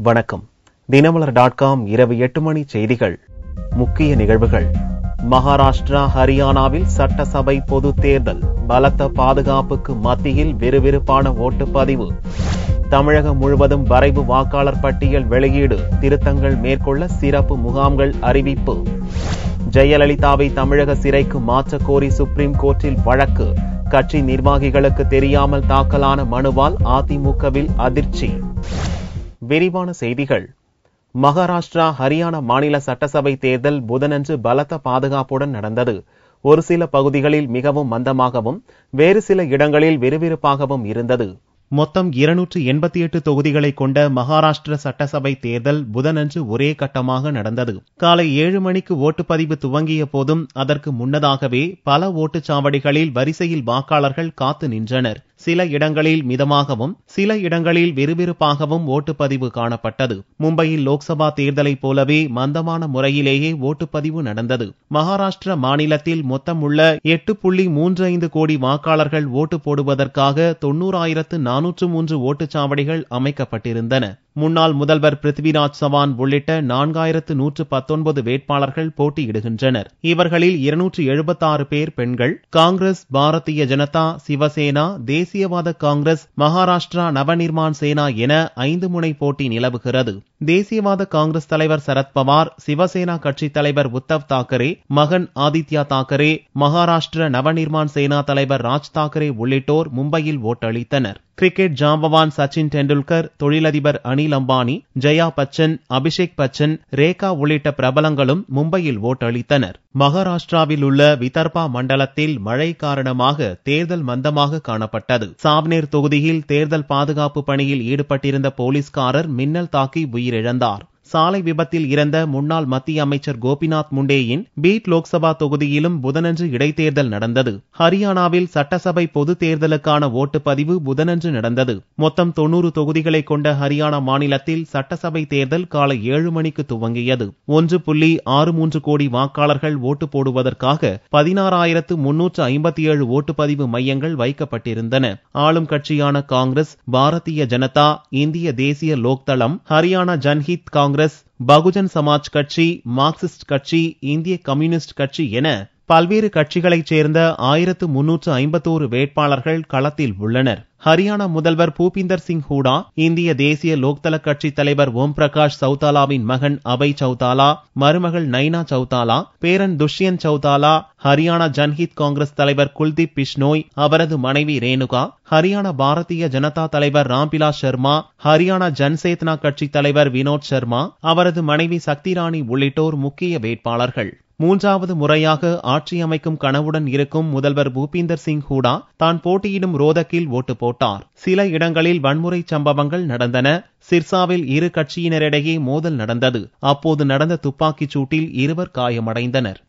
வணக்கம். தினமலர்.com இரவு 8 மணி செய்திகள். முக்கிய நிகழ்வுகள். மகாராஷ்டிரா, ஹரியானாவில் சட்டசபை பொது தேர்தல். பலத்த பாதுகாப்புக்கு மத்தியில் விறுவிறுப்பான ஓட்டுப்பதிவு. தமிழகம் முழுவதும் வரைவு வாக்காளர் பட்டியல் வெளியீடு. திருத்தங்கள் மேற்கொள்ள சிறப்பு முகாம்கள் அறிவிப்பு. ஜெயலலிதாவை தமிழக சிறைக்கு மாற்ற கோரி சுப்ரீம் கோர்ட்டில் வழக்கு. கட்சி நிர்வாகிகளுக்கு தெரியாமல் தாக்கலான மனுவால் அதிமுகவில் அதிர்ச்சி. விரிவான செய்திகள். மகாராஷ்டிரா, ஹரியானா மாநில சட்டசபை தேர்தல் புதனன்று பலத்த பாதுகாப்புடன் நடந்தது. ஒரு சில பகுதிகளில் மிகவும் மந்தமாகவும் வேறு சில இடங்களில் விறுவிறுப்பாகவும் இருந்தது. மொத்தம் 288 தொகுதிகளை கொண்ட மகாராஷ்டிர சட்டசபை தேர்தல் புதனன்று ஒரே கட்டமாக நடந்தது. காலை 7 மணிக்கு ஓட்டுப்பதிவு துவங்கிய போதும் அதற்கு முன்னதாகவே பல ஓட்டுச்சாவடிகளில் வரிசையில் வாக்காளர்கள் காத்து நின்றனர். சில இடங்களில் மிதமாகவும் சில இடங்களில் விறுவிறுப்பாகவும் ஓட்டுப்பதிவு காணப்பட்டது. மும்பையில் லோக்சபா தேர்தலை போலவே மந்தமான முறையிலேயே ஓட்டுப்பதிவு நடந்தது. மகாராஷ்டிர மாநிலத்தில் மொத்தம் உள்ள 8.35 கோடி வாக்காளர்கள் ஓட்டு போடுவதற்காக 90,403 ஓட்டுச்சாவடிகள் அமைக்கப்பட்டிருந்தன. முன்னாள் முதல்வர் பிருத்விராஜ் சவான் உள்ளிட்ட 4,119 வேட்பாளர்கள் போட்டியிடுகின்றனர். இவர்களில் 276 பேர் பெண்கள். காங்கிரஸ், பாரதிய ஜனதா, சிவசேனா, தேசியவாத காங்கிரஸ், மகாராஷ்டிரா நவநிர்மாண் சேனா என 5 முனை போட்டி நிலவுகிறது. தேசியவாத காங்கிரஸ் தலைவர் சரத்பவார், சிவசேனா கட்சி தலைவர் உத்தவ் தாக்கரே, மகன் ஆதித்யா தாக்கரே, மகாராஷ்டிர நவநிர்மாண் சேனா தலைவர் ராஜ் தாக்கரே உள்ளிட்டோர் மும்பையில் ஓட்டளித்தனர். கிரிக்கெட் ஜாம்பவான் சச்சின் டெண்டுல்கர், தொழிலதிபர் அனில் அம்பானி, ஜெயா பச்சன், அபிஷேக் பச்சன், ரேகா உள்ளிட்ட பிரபலங்களும் மும்பையில் ஓட்டளித்தனர். மகாராஷ்டிராவில் உள்ள விதர்பா மண்டலத்தில் மழை காரணமாக தேர்தல் மந்தமாக காணப்பட்டது. சாவ்னேர் தொகுதியில் தேர்தல் பாதுகாப்பு பணியில் ஈடுபட்டிருந்த போலீஸ்காரர் மின்னல் தாக்கி உயிரிழந்தார். சாலை விபத்தில் இறந்த முன்னாள் மத்திய அமைச்சர் கோபிநாத் முண்டேயின் பீட் லோக்சபா தொகுதியிலும் புதனன்று இடைத்தேர்தல் நடந்தது. ஹரியானாவில் சட்டசபை பொது தேர்தலுக்கான ஓட்டுப்பதிவு புதனன்று நடந்தது. மொத்தம் 90 தொகுதிகளை கொண்ட ஹரியானா மாநிலத்தில் சட்டசபை தேர்தல் காலை 7 மணிக்கு துவங்கியது. 1.63 கோடி வாக்காளர்கள் ஓட்டு போடுவதற்காக 16,357 ஓட்டுப்பதிவு மையங்கள் வைக்கப்பட்டிருந்தன. ஆளும் கட்சியான காங்கிரஸ், பாரதிய ஜனதா, இந்திய தேசிய லோக்தளம், ஹரியானா ஜன்ஹித் காங்கிரஸ், பகுஜன் சமாஜ் கட்சி, மார்க்சிஸ்ட் கட்சி, இந்திய கம்யூனிஸ்ட் கட்சி என பல்வேறு கட்சிகளைச் சேர்ந்த 1,351 வேட்பாளர்கள் களத்தில் உள்ளனர். ஹரியானா முதல்வர் பூபிந்தர் சிங் ஹூடா, இந்திய தேசிய லோக்தள கட்சி தலைவர் ஓம் பிரகாஷ் சௌதாலாவின் மகன் அபய் சௌதாலா, மருமகள் நைனா சௌதாலா, பேரன் துஷ்யந்த் சௌதாலா, ஹரியானா ஜன்ஹித் காங்கிரஸ் தலைவர் குல்தீப் பிஷ்னோய், அவரது மனைவி ரேணுகா, ஹரியானா பாரதிய ஜனதா தலைவர் ராம்விலாஸ் சர்மா, ஹரியானா ஜன்சேத்னா கட்சி தலைவர் வினோத் சர்மா, அவரது மனைவி சக்திராணி உள்ளிட்டோர் முக்கிய வேட்பாளர்கள். 3வது முறையாக ஆட்சி அமைக்கும் கனவுடன் இருக்கும் முதல்வர் பூபிந்தர் சிங் ஹூடா தான் போட்டியிடும் ரோதக்கில் ஓட்டு போட்டார். சில இடங்களில் வன்முறை சம்பவங்கள் நடந்தன. சிர்சாவில் இரு கட்சியினரிடையே மோதல் நடந்தது. அப்போது நடந்த துப்பாக்கிச் சூட்டில் 2 காயமடைந்தனர்.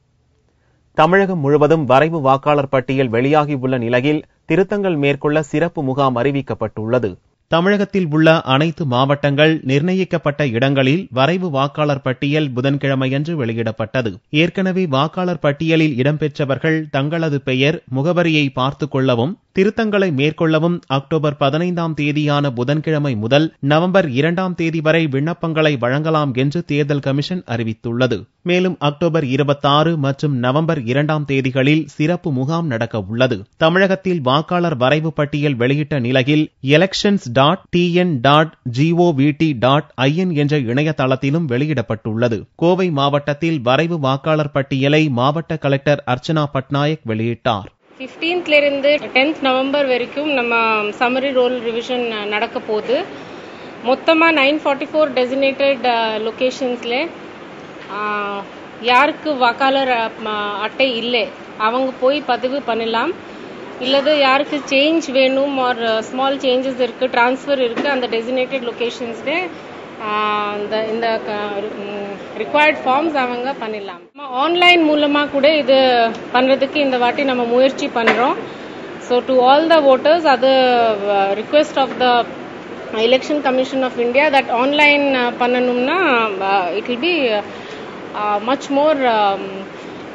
தமிழகம் முழுவதும் வரைவு வாக்காளர் பட்டியல் வெளியாகியுள்ள நிலையில் திருத்தங்கள் மேற்கொள்ள சிறப்பு முகாம் அறிவிக்கப்பட்டுள்ளது. தமிழகத்தில் உள்ள அனைத்து மாவட்டங்கள், நிர்ணயிக்கப்பட்ட இடங்களில் வரைவு வாக்காளர் பட்டியல் புதன்கிழமையன்று வெளியிடப்பட்டது. ஏற்கனவே வாக்காளர் பட்டியலில் இடம்பெற்றவர்கள் தங்களது பெயர், முகவரியை பார்த்துக் கொள்ளவும் திருத்தங்களை மேற்கொள்ளவும் அக்டோபர் 15ஆம் தேதியான புதன்கிழமை முதல் நவம்பர் 2ஆம் தேதி வரை விண்ணப்பங்களை வழங்கலாம் என்று தேர்தல் கமிஷன் அறிவித்துள்ளது. மேலும் அக்டோபர் 26 மற்றும் நவம்பர் 2ஆம் தேதிகளில் சிறப்பு முகாம் நடக்க உள்ளது. தமிழகத்தில் வாக்காளர் வரைவு பட்டியல் வெளியிட்ட நிலையில் elections.tn.govt.in என்ற இணையதளத்திலும் வெளியிடப்பட்டுள்ளது. கோவை மாவட்டத்தில் வரைவு வாக்காளர் பட்டியலை மாவட்ட கலெக்டர் அர்ச்சனா பட்நாயக் வெளியிட்டார். 15th இருந்து 10th நவம்பர் வரைக்கும் நம்ம சம்மரி ரோல் ரிவிஷன் நடக்க போகுது. மொத்தமாக 944 டெசினேட்டட் லொக்கேஷன்ஸ்ல யாருக்கு வாக்காளர் அட்டை இல்லை அவங்க போய் பதிவு பண்ணலாம். இல்லது யாருக்கு சேஞ்ச் வேணும் ஆர் ஸ்மால் சேஞ்சஸ் இருக்கு, டிரான்ஸ்ஃபர் இருக்கு, அந்த டெசினேட்டட் லொக்கேஷன்ஸ்ல இந்த ரிக்வயர்ட் ஃபார்ம்ஸ் அவங்க பண்ணிடலாம். ஆன்லைன் மூலமா கூட இது பண்றதுக்கு இந்த வாட்டி நம்ம முயற்சி பண்றோம். So to all the voters, அது request of the election commission of India that online பண்ணணும்னா it will be much more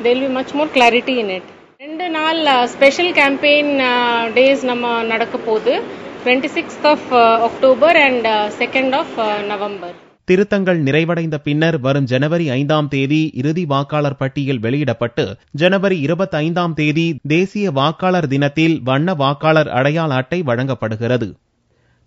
there will be much more clarity in it. 2 நாள் ஸ்பெஷல் கேம்பெயின் டேஸ் நம்ம நடக்க போகுது. 26th of October and 2nd of November. திருத்தங்கள் நிறைவடைந்த பின்னர் வரும் ஜனவரி 5ஆம் தேதி இறுதி வாக்காளர் பட்டியல் வெளியிடப்பட்டு ஜனவரி 25ஆம் தேதி தேசிய வாக்காளர் தினத்தில் வண்ண வாக்காளர் அடையாள அட்டை வழங்கப்படுகிறது.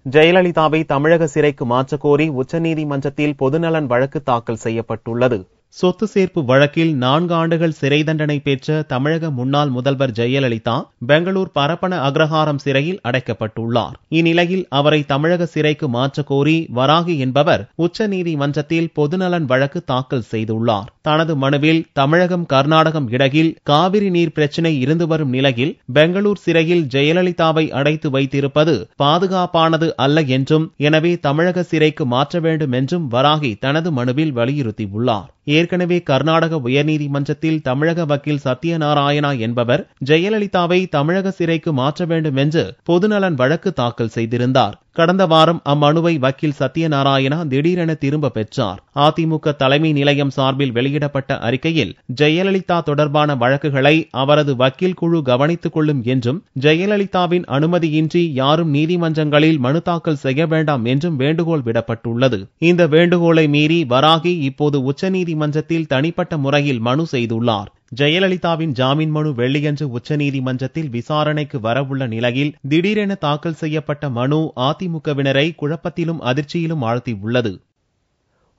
ஜெயலலிதாவை தமிழக சிறைக்கு மாற்றக்கோரி உச்சநீதிமன்றத்தில் பொதுநலன் வழக்கு தாக்கல் செய்யப்பட்டுள்ளது. சொத்து சேர்ப்பு வழக்கில் 4 ஆண்டுகள் சிறை தண்டனை பெற்ற தமிழக முன்னாள் முதல்வர் ஜெயலலிதா பெங்களூர் பரப்பன அக்ரஹாரம் சிறையில் அடைக்கப்பட்டுள்ளார். இந்நிலையில் அவரை தமிழக சிறைக்கு மாற்றக்கோரி வராகி என்பவர் உச்சநீதிமன்றத்தில் பொதுநலன் வழக்கு தாக்கல் செய்துள்ளார். தனது மனுவில் தமிழகம் கர்நாடகம் இடையில் காவிரி நீர் பிரச்சினை இருந்து வரும் நிலையில் பெங்களூர் சிறையில் ஜெயலலிதாவை அடைத்து வைத்திருப்பது பாதுகாப்பானது அல்ல என்றும், எனவே தமிழக சிறைக்கு மாற்ற வேண்டும் என்றும் வராகி தனது மனுவில் வலியுறுத்தியுள்ளார். ஏற்கனவே கர்நாடக உயர்நீதிமன்றத்தில் தமிழக வக்கீல் சத்யநாராயணா என்பவர் ஜெயலலிதாவை தமிழக சிறைக்கு மாற்ற வேண்டும் என்று பொதுநலன் வழக்கு தாக்கல் செய்திருந்தார். கடந்த வாரம் அம்மனுவை வக்கீல் சத்யநாராயணா திடீரென திரும்ப பெற்றார். அதிமுக தலைமை நிலையம் சார்பில் வெளியிடப்பட்ட அறிக்கையில் ஜெயலலிதா தொடர்பான வழக்குகளை அவரது வக்கீல் குழு கவனித்துக் கொள்ளும் என்றும், ஜெயலலிதாவின் அனுமதியின்றி யாரும் நீதிமன்றங்களில் மனு தாக்கல் செய்ய வேண்டாம் என்றும் வேண்டுகோள் விடப்பட்டுள்ளது. இந்த வேண்டுகோளை மீறி வராகி இப்போது உச்சநீதிமன்றத்தில் தனிப்பட்ட முறையில் மனு செய்துள்ளார். ஜெயலலிதாவின் ஜாமீன் மனு வெள்ளியன்று உச்சநீதிமன்றத்தில் விசாரணைக்கு வரவுள்ள நிலையில் திடீரென தாக்கல் செய்யப்பட்ட மனு அதிமுகவினரை குழப்பத்திலும் அதிர்ச்சியிலும் ஆழ்த்தியுள்ளது.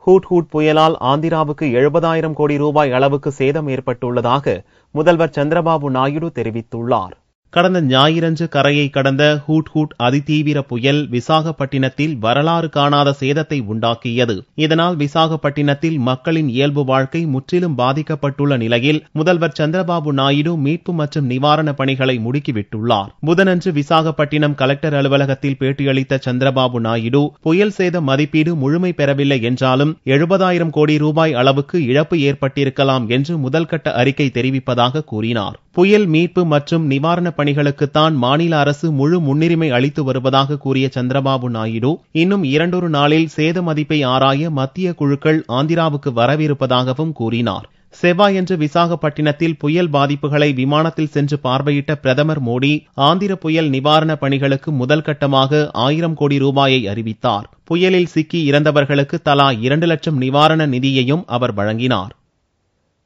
ஹூட் புயலால் ஆந்திராவுக்கு 70,000 கோடி ரூபாய் அளவுக்கு சேதம் ஏற்பட்டுள்ளதாக முதல்வர் சந்திரபாபு நாயுடு தெரிவித்துள்ளார். கடந்த ஞாயிறன்று கரையை கடந்த ஹூட் அதிதீவிர புயல் விசாகப்பட்டினத்தில் வரலாறு காணாத சேதத்தை உண்டாக்கியது. இதனால் விசாகப்பட்டினத்தில் மக்களின் இயல்பு வாழ்க்கை முற்றிலும் பாதிக்கப்பட்டுள்ள நிலையில் முதல்வர் சந்திரபாபு நாயுடு மீட்பு மற்றும் நிவாரண பணிகளை முடுக்கிவிட்டுள்ளார். புதனன்று விசாகப்பட்டினம் கலெக்டர் அலுவலகத்தில் பேட்டியளித்த சந்திரபாபு நாயுடு புயல் சேத மதிப்பீடு முழுமை பெறவில்லை என்றாலும் 70,000 கோடி ரூபாய் அளவுக்கு இழப்பு ஏற்பட்டிருக்கலாம் என்று முதல்கட்ட அறிக்கை தெரிவிப்பதாக கூறினார். புயல் மீட்பு மற்றும் நிவாரண பணிகளுக்குத்தான் மாநில அரசு முழு முன்னுரிமை அளித்து வருவதாக கூறிய சந்திரபாபு நாயுடு இன்னும் 2 நாளில் சேத மதிப்பை ஆராய மத்திய குழுக்கள் ஆந்திராவுக்கு வரவிருப்பதாகவும் கூறினார். செவ்வாயன்று விசாகப்பட்டினத்தில் புயல் பாதிப்புகளை விமானத்தில் சென்று பார்வையிட்ட பிரதமர் மோடி ஆந்திர புயல் நிவாரண பணிகளுக்கு முதல் கட்டமாக 1000 கோடி ரூபாயை அறிவித்தார். புயலில் சிக்கி இறந்தவர்களுக்கு தலா 2 லட்சம் நிவாரண நிதியையும் அவர் வழங்கினார்.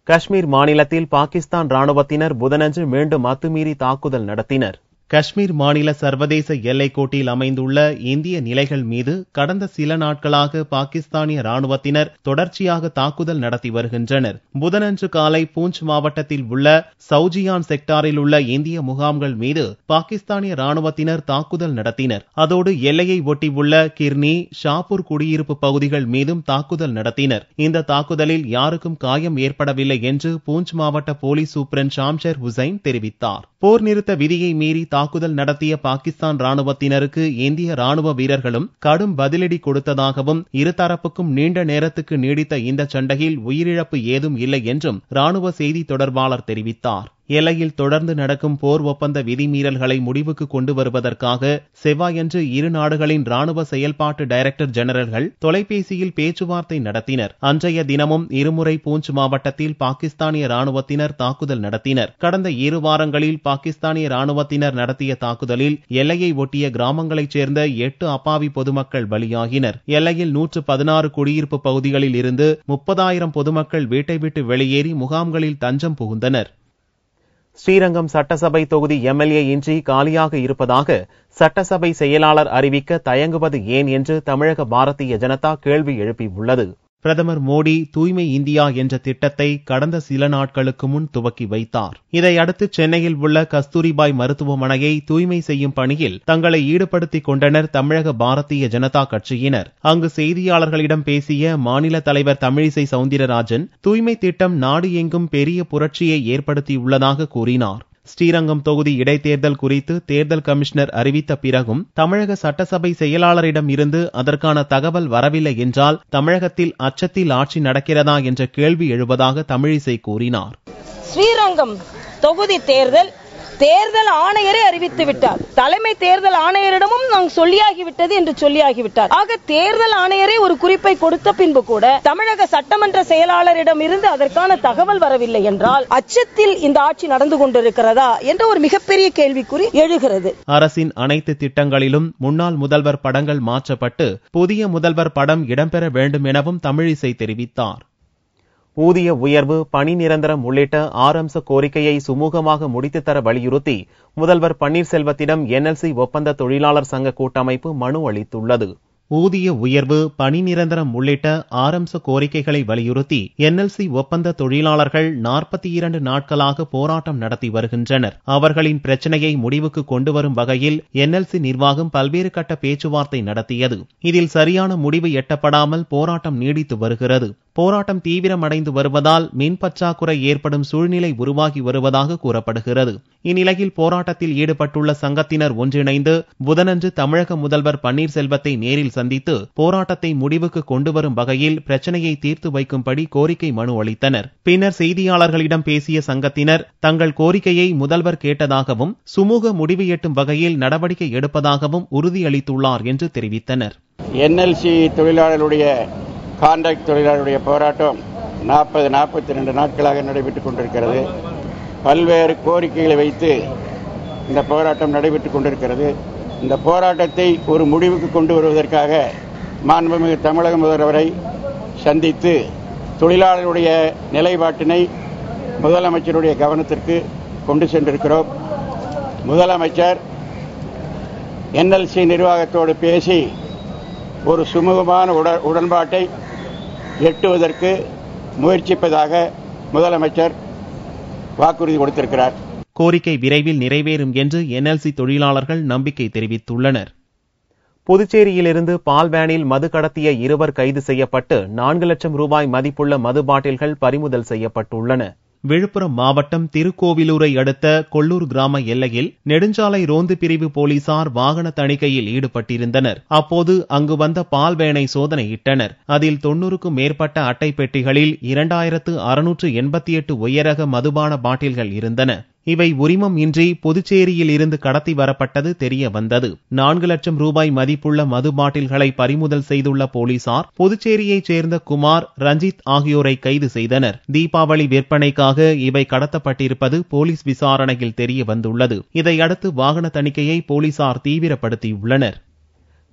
காஷ்மீர் மாநிலத்தில் பாகிஸ்தான் ராணுவத்தினர் புதனன்று மீண்டும் அத்துமீறி தாக்குதல் நடத்தினர். காஷ்மீர் மாநில சர்வதேச எல்லைக்கோட்டில் அமைந்துள்ள இந்திய நிலைகள் மீது கடந்த சில நாட்களாக பாகிஸ்தானிய ராணுவத்தினர் தொடர்ச்சியாக தாக்குதல் நடத்தி வருகின்றனர். புதனன்று காலை பூஞ்ச் மாவட்டத்தில் உள்ள சௌஜியான் செக்டாரில் உள்ள இந்திய முகாம்கள் மீது பாகிஸ்தானிய ராணுவத்தினர் தாக்குதல் நடத்தினர். அதோடு எல்லையை ஒட்டியுள்ள கிர்னி, ஷாப்பூர் குடியிருப்பு பகுதிகள் மீதும் தாக்குதல் நடத்தினர். இந்த தாக்குதலில் யாருக்கும் காயம் ஏற்படவில்லை என்று பூஞ்ச் மாவட்ட போலீஸ் சூப்பரண்ட் ஷாம்ஷர் ஹுசைன் தெரிவித்தார். போர் நிறுத்த விதியை மீறி தாக்குதல் நடத்திய பாகிஸ்தான் ராணுவத்தினருக்கு இந்திய ராணுவ வீரர்களும் கடும் பதிலடி கொடுத்ததாகவும், இருதரப்புக்கும் நீண்ட நேரத்துக்கு நீடித்த இந்த சண்டையில் உயிரிழப்பு ஏதும் இல்லை என்றும் ராணுவ செய்தி தொடர்பாளர் தெரிவித்தார். எல்லையில் தொடர்ந்து நடக்கும் போர் ஒப்பந்த விதிமீறல்களை முடிவுக்கு கொண்டு வருவதற்காக செவ்வாயன்று இரு நாடுகளின் ராணுவ செயல்பாட்டு டைரக்டர் ஜெனரல்கள் தொலைபேசியில் பேச்சுவார்த்தை நடத்தினர். அன்றைய தினமும் இருமுறை பூஞ்ச் மாவட்டத்தில் பாகிஸ்தானிய ராணுவத்தினர் தாக்குதல் நடத்தினர். கடந்த 2 வாரங்களில் பாகிஸ்தானிய ராணுவத்தினர் நடத்திய தாக்குதலில் எல்லையை ஒட்டிய கிராமங்களைச் சேர்ந்த 8 அப்பாவி பொதுமக்கள் பலியாகினர். எல்லையில் 116 குடியிருப்பு பகுதிகளில் இருந்து 30,000 பொதுமக்கள் வீட்டை விட்டு வெளியேறி முகாம்களில் தஞ்சம் புகுந்தனர். ஸ்ரீரங்கம் சட்டசபை தொகுதி எம்எல்ஏ இன்றி காலியாக இருப்பதாக சட்டசபை செயலாளர் அறிவிக்க தயங்குவது ஏன் என்று தமிழக பாரதிய ஜனதா கேள்வி எழுப்பியுள்ளது. பிரதமர் மோடி தூய்மை இந்தியா என்ற திட்டத்தை கடந்த சில நாட்களுக்கு முன் துவக்கி வைத்தார். இதையடுத்து சென்னையில் உள்ள கஸ்தூரிபாய் மருத்துவமனையை தூய்மை செய்யும் பணியில் தங்களை ஈடுபடுத்திக் கொண்டனர் தமிழக பாரதிய ஜனதா கட்சியினர். அங்கு செய்தியாளர்களிடம் பேசிய மாநில தலைவர் தமிழிசை சவுந்தரராஜன் தூய்மை திட்டம் நாடு எங்கும் பெரிய புரட்சியை ஏற்படுத்தியுள்ளதாக கூறினார். ஸ்ரீரங்கம் தொகுதி இடைத்தேர்தல் குறித்து தேர்தல் கமிஷனர் அறிவித்த பிறகும் தமிழக சட்டசபை செயலாளரிடம் இருந்து அதற்கான தகவல் வரவில்லை என்றால் தமிழகத்தில் அச்சத்தில் ஆட்சி நடக்கிறதா என்ற கேள்வி எழுவதாக தமிழிசை கூறினார். ஸ்ரீரங்கம் தொகுதி தேர்தல் தேர்தல் ஆணையரை அறிவித்து விட்டார். தலைமை தேர்தல் ஆணையரிடமும் நாங்கள் சொல்லியாகிவிட்டது என்று சொல்லியாகிவிட்டார். ஆக தேர்தல் ஆணையரே ஒரு குறிப்பை கொடுத்த பின்பு கூட தமிழக சட்டமன்ற செயலாளரிடம் இருந்து அதற்கான தகவல் வரவில்லை என்றால் அச்சத்தில் இந்த ஆட்சி நடந்து கொண்டிருக்கிறதா என்ற ஒரு மிகப்பெரிய கேள்விக்குறி எழுகிறது. அரசின் அனைத்து திட்டங்களிலும் முன்னாள் முதல்வர் படங்கள் மாற்றப்பட்டு புதிய முதல்வர் படம் இடம்பெற வேண்டும் எனவும் தமிழிசை தெரிவித்தார். ஊதிய உயர்வு, பணி நிரந்தரம் உள்ளிட்ட 6 அம்ச கோரிக்கையை சுமூகமாக முடித்துத் தர வலியுறுத்தி முதல்வர் பன்னீர்செல்வத்திடம் NLC ஒப்பந்த தொழிலாளர் சங்க கூட்டமைப்பு மனு அளித்துள்ளது. ஊதிய உயர்வு, பணி நிரந்தரம் உள்ளிட்ட 6 அம்ச கோரிக்கைகளை வலியுறுத்தி NLC ஒப்பந்த தொழிலாளர்கள் 42 நாட்களாக போராட்டம் நடத்தி வருகின்றனர். அவர்களின் பிரச்சனையை முடிவுக்கு கொண்டு வரும் வகையில் NLC நிர்வாகம் பல்வேறு கட்ட பேச்சுவார்த்தை நடத்தியது. இதில் சரியான முடிவு எட்டப்படாமல் போராட்டம் நீடித்து வருகிறது. போராட்டம் தீவிரமடைந்து வருவதால் மின் பற்றாக்குறை ஏற்படும் சூழ்நிலை உருவாகி வருவதாக கூறப்படுகிறது. இந்நிலையில் போராட்டத்தில் ஈடுபட்டுள்ள சங்கத்தினர் ஒன்றிணைந்து புதனன்று தமிழக முதல்வர் பன்னீர்செல்வத்தை நேரில் சந்தித்து போராட்டத்தை முடிவுக்கு கொண்டு வரும் வகையில் பிரச்சனையை தீர்த்து வைக்கும்படி கோரிக்கை மனு அளித்தனர். பின்னர் செய்தியாளர்களிடம் பேசிய சங்கத்தினர் தங்கள் கோரிக்கையை முதல்வர் கேட்டதாகவும் சுமூக முடிவு எட்டும் வகையில் நடவடிக்கை எடுப்பதாகவும் உறுதியளித்துள்ளார் என்று தெரிவித்தனர். NLC தொழிலாளர்களுடைய கான்ட்ராக்ட் தொழிலாளருடைய போராட்டம் 42 நாட்களாக நடைபெற்றுக் கொண்டிருக்கிறது. பல்வேறு கோரிக்கைகளை வைத்து இந்த போராட்டம் நடைபெற்றுக் கொண்டிருக்கிறது. இந்த போராட்டத்தை ஒரு முடிவுக்கு கொண்டு வருவதற்காக மாண்புமிகு தமிழக முதல்வரை சந்தித்து தொழிலாளர்களுடைய நிலைப்பாட்டினை முதலமைச்சருடைய கவனத்திற்கு கொண்டு சென்றிருக்கிறோம். முதலமைச்சர் NLC நிர்வாகத்தோடு பேசி ஒரு சுமூகமான உடன்பாட்டை எட்டுவதற்கு முயற்சிப்பதாக முதலமைச்சர் வாக்குறுதி கொடுத்திருக்கிறார். கோரிக்கை விரைவில் நிறைவேறும் என்று NLC தொழிலாளர்கள் நம்பிக்கை தெரிவித்துள்ளனர். புதுச்சேரியிலிருந்து பால் வேனில் மது கடத்திய 2 கைது செய்யப்பட்டு 4 லட்சம் ரூபாய் மதிப்புள்ள மது பாட்டில்கள் பறிமுதல் செய்யப்பட்டுள்ளன. விழுப்புரம் மாவட்டம் திருக்கோவிலூரை அடுத்த கொல்லூர் கிராம எல்லையில் நெடுஞ்சாலை ரோந்து பிரிவு போலீசார் வாகன தணிக்கையில் ஈடுபட்டிருந்தனர். அப்போது அங்கு வந்த பால் வேனை சோதனையிட்டனர். அதில் 90க்கும் மேற்பட்ட அட்டை பெட்டிகளில் 2688 உயரக மதுபான பாட்டில்கள் இருந்தன. இவை உரிமம் இன்றி புதுச்சேரியில் இருந்து கடத்தி வரப்பட்டது தெரிய வந்தது. 4 லட்சம் ரூபாய் மதிப்புள்ள மது பாட்டில்களை பறிமுதல் செய்துள்ள போலீசார் புதுச்சேரியைச் சேர்ந்த குமார், ரஞ்சித் ஆகியோரை கைது செய்தனர். தீபாவளி விற்பனைக்காக இவை கடத்தப்பட்டிருப்பது போலீஸ் விசாரணையில் தெரிய வந்துள்ளது. இதையடுத்து வாகன தணிக்கையை போலீசார் தீவிரப்படுத்தியுள்ளனர்.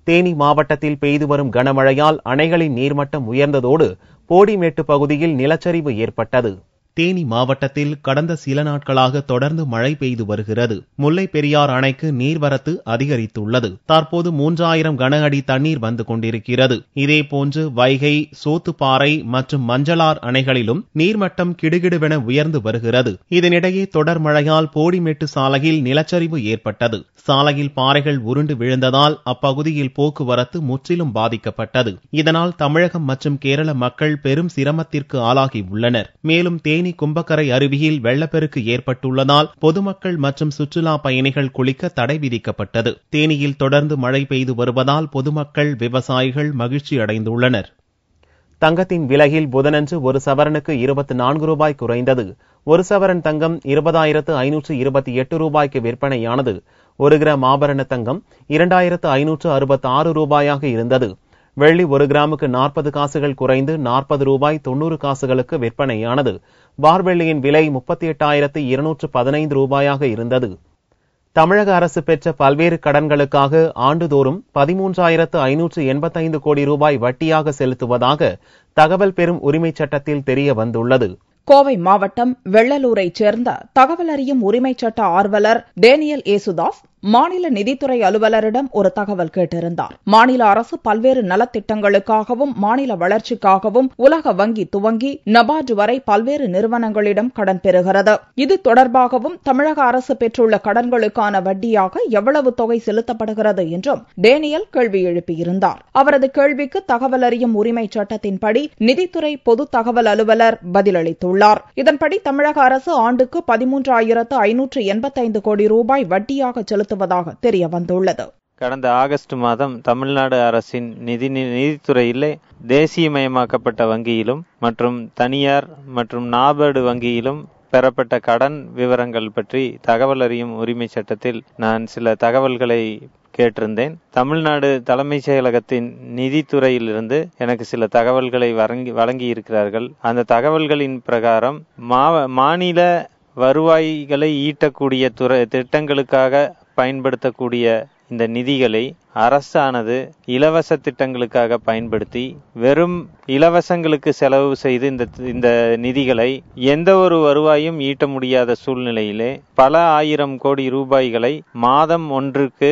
தேனி மாவட்டத்தில் பெய்து வரும் கனமழையால் அணைகளின் நீர்மட்டம் உயர்ந்ததோடு போடிமேட்டு பகுதியில் நிலச்சரிவு ஏற்பட்டது. தேனி மாவட்டத்தில் கடந்த சில நாட்களாக தொடர்ந்து மழை பெய்து வருகிறது. முல்லை பெரியார் அணைக்கு நீர்வரத்து அதிகரித்துள்ளது. தற்போது 3000 கன அடி தண்ணீர் வந்து கொண்டிருக்கிறது. இதேபோன்று வைகை, சோத்துப்பாறை மற்றும் மஞ்சளார் அணைகளிலும் நீர்மட்டம் கிடுகிடுவென உயர்ந்து வருகிறது. இதனிடையே தொடர் மழையால் போடிமேட்டு சாலையில் நிலச்சரிவு ஏற்பட்டது. சாலையில் பாறைகள் உருண்டு விழுந்ததால் அப்பகுதியில் போக்குவரத்து முற்றிலும் பாதிக்கப்பட்டது. இதனால் தமிழகம் மற்றும் கேரள மக்கள் பெரும் சிரமத்திற்கு ஆளாகி உள்ளனர். மேலும் தேனி கும்பக்கரை அருவியில் வெள்ளப்பெருக்கு ஏற்பட்டுள்ளதால் பொதுமக்கள் மற்றும் சுற்றுலா பயணிகள் குளிக்க தடை விதிக்கப்பட்டது. தேனியில் தொடர்ந்து மழை பெய்து வருவதால் பொதுமக்கள், விவசாயிகள் மகிழ்ச்சி அடைந்துள்ளனர். தங்கத்தின் விலையில் புதனன்று ஒரு சவரனுக்கு 24 ரூபாய் குறைந்தது. ஒரு சவரன் தங்கம் 20,528 ரூபாய்க்கு விற்பனையானது. 1 கிராம் ஆபரண தங்கம் 2,566 ரூபாயாக இருந்தது. வெள்ளி 1 கிராமுக்கு 40 காசுகள் குறைந்து 40 ரூபாய் 90 காசுகளுக்கு விற்பனையானது. பார் வெள்ளியின் விலை 38,215 ரூபாயாக இருந்தது. தமிழக அரசு பெற்ற பல்வேறு கடன்களுக்காக ஆண்டுதோறும் 13,585 கோடி ரூபாய் வட்டியாக செலுத்துவதாக தகவல் பெறும் உரிமைச் சட்டத்தில் தெரிய வந்துள்ளது. கோவை மாவட்டம் வெள்ளலூரைச் சேர்ந்த தகவல் அறியும் உரிமைச் சட்ட ஆர்வலர் டேனியல் ஏசுதாஸ் மாநில நிதித்துறை அலுவலரிடம் ஒரு தகவல் கேட்டிருந்தார். மாநில அரசு பல்வேறு நலத்திட்டங்களுக்காகவும் மாநில வளர்ச்சிக்காகவும் உலக வங்கி துவங்கி நபார்டு வரை பல்வேறு நிறுவனங்களிடம் கடன் பெறுகிறது. இது தொடர்பாகவும் தமிழக அரசு பெற்றுள்ள கடன்களுக்கான வட்டியாக எவ்வளவு தொகை செலுத்தப்படுகிறது என்றும் டேனியல் கேள்வி எழுப்பியிருந்தார். அவரது கேள்விக்கு தகவல் அறியும் உரிமைச் சட்டத்தின்படி நிதித்துறை பொது தகவல் அலுவலர் பதிலளித்துள்ளார். இதன்படி தமிழக அரசு ஆண்டுக்கு 13,585 கோடி ரூபாய் வட்டியாக செலுத்துவதாக தெரிய வந்துள்ளது. கடந்த ஆகஸ்ட் மாதம் தமிழ்நாடு அரசின் நிதித்துறையிலே தேசியமயமாக்கப்பட்ட வங்கியிலும் மற்றும் தனியார் மற்றும் நாபார்டு வங்கியிலும் பெறப்பட்ட கடன் விவரங்கள் பற்றி தகவல் அறியும் உரிமை சட்டத்தில் நான் சில தகவல்களை கேட்டிருந்தேன். தமிழ்நாடு தலைமைச் செயலகத்தின் நிதித்துறையிலிருந்து எனக்கு சில தகவல்களை வழங்கி இருக்கிறார்கள். அந்த தகவல்களின் பிரகாரம் மாநில வருவாய்களை ஈட்டக்கூடிய திட்டங்களுக்காக பயன்படுத்தக்கூடிய இந்த நிதிகளை அரசானது இலவச திட்டங்களுக்காக பயன்படுத்தி வெறும் இலவசங்களுக்கு செலவு செய்து இந்த நிதிகளை எந்த ஒரு வருவாயும் ஈட்ட முடியாத சூழ்நிலையிலே பல ஆயிரம் கோடி ரூபாய்களை மாதம் ஒன்றுக்கு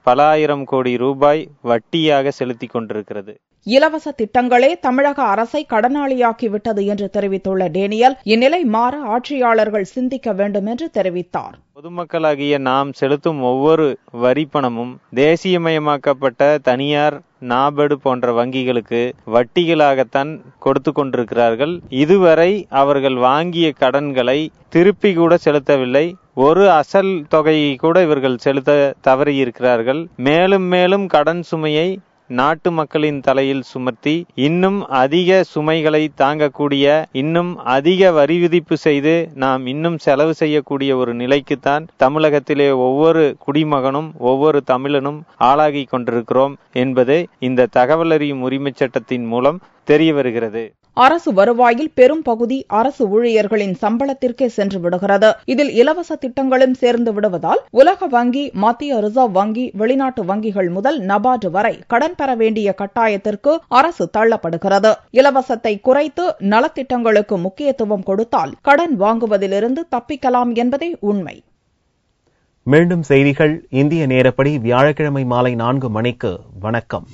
பல ஆயிரம் கோடி ரூபாய் வட்டியாக செலுத்திக் கொண்டிருக்கிறது. இலவச திட்டங்களே தமிழக அரசை கடனாளியாக்கிவிட்டது என்று தெரிவித்துள்ள டேனியல், இந்நிலை மாற ஆட்சியாளர்கள் சிந்திக்க வேண்டும் என்று தெரிவித்தார். பொதுமக்களாகிய நாம் செலுத்தும் ஒவ்வொரு வரி பணமும் தேசியமயமாக்கப்பட்ட தனியார் நாபடு போன்ற வங்கிகளுக்கு வட்டிகளாகத்தான் கொடுத்து கொண்டிருக்கிறார்கள். இதுவரை அவர்கள் வாங்கிய கடன்களை திருப்பி கூட செலுத்தவில்லை. ஒரு அசல் தொகையை கூட இவர்கள் செலுத்த தவறியிருக்கிறார்கள். மேலும் மேலும் கடன் சுமையை நாட்டு மக்களின் தலையில் சுமத்தி இன்னும் அதிக சுமைகளை தாங்கக்கூடிய, இன்னும் அதிக வரி விதிப்பு செய்து நாம் இன்னும் செலவு செய்யக்கூடிய ஒரு நிலைக்குத்தான் தமிழகத்திலே ஒவ்வொரு குடிமகனும் ஒவ்வொரு தமிழனும் ஆளாகி கொண்டிருக்கிறோம் என்பது இந்த தகவல் அறியும் உரிமை சட்டத்தின் மூலம் தெரிய வருகிறது. அரசு வருவாயில் பெரும் பகுதி அரசு ஊழியர்களின் சம்பளத்திற்கே சென்று விடுகிறது. இதில் இலவச திட்டங்களும் சேர்ந்து விடுவதால் உலக வங்கி, மத்திய ரிசர்வ் வங்கி, வெளிநாட்டு வங்கிகள் முதல் நபார்டு வரை கடன் பெற வேண்டிய கட்டாயத்திற்கு அரசு தள்ளப்படுகிறது. இலவசத்தை குறைத்து நலத்திட்டங்களுக்கு முக்கியத்துவம் கொடுத்தால் கடன் வாங்குவதிலிருந்து தப்பிக்கலாம் என்பதே உண்மை. மீண்டும் செய்திகள் இந்திய நேரப்படி வியாழக்கிழமை மாலை 4 மணிக்கு. வணக்கம்.